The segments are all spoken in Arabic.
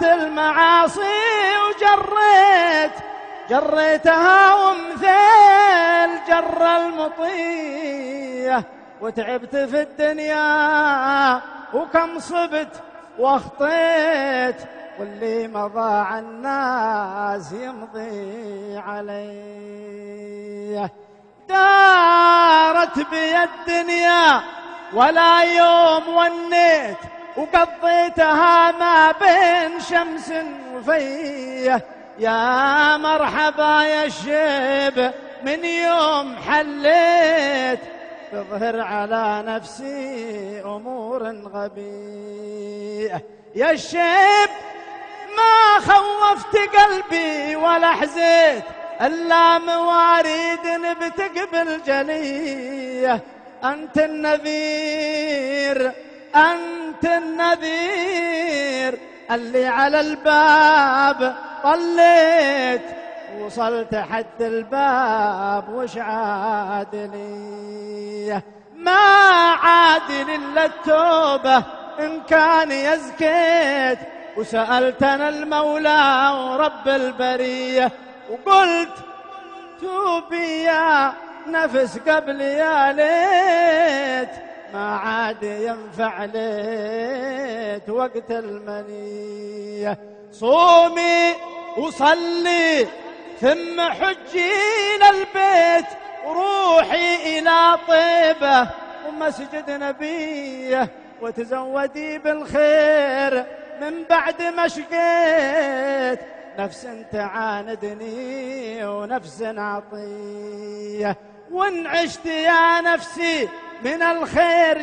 تركت المعاصي جريتها ومثل جر المطية، وتعبت في الدنيا وكم صبت واخطيت، واللي مضى عن الناس يمضي عليه. دارت بي الدنيا ولا يوم ونيت، وقضيتها ما بين شمس وفيه. يا مرحبا يا الشيب من يوم حليت، تظهر على نفسي أمور غبية. يا الشيب ما خوفت قلبي ولا حزيت، إلا مواريد بتقبل جلية. أنت النذير اللي على الباب طليت، وصلت حد الباب وش عاد لي؟ ما عاد إلا التوبة إن كان يزكيت، وسألتنا المولى ورب البرية، وقلت توبي يا نفس قبل يا ليت، ما عاد ينفع ليت وقت المنية. صومي وصلي ثم حجي للبيت، وروحي إلى طيبة ومسجد نبيه، وتزودي بالخير من بعد ما شقيت. نفس تعاندني ونفس عطية، وان عشت يا نفسي من الخير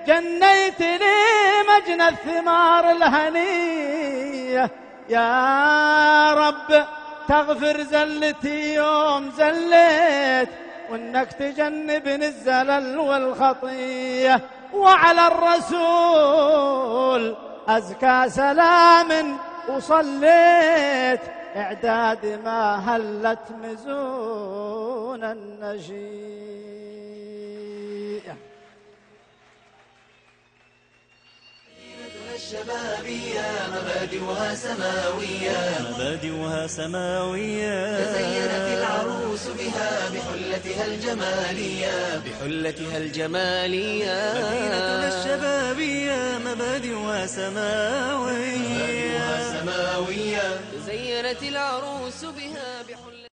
جنيت لي مجنى الثمار الهنية. يا رب تغفر زلتي يوم زليت، وانك تجنبني الزلل والخطية. وعلى الرسول أزكى سلام وصليت، إعداد ما هلت مزون النشيء. الشبابية مبادئها سماوية، تزينت العروس بها بحلتها الجمالية. مدينتنا الشبابية مبادئها سماوية، تزينت العروس بها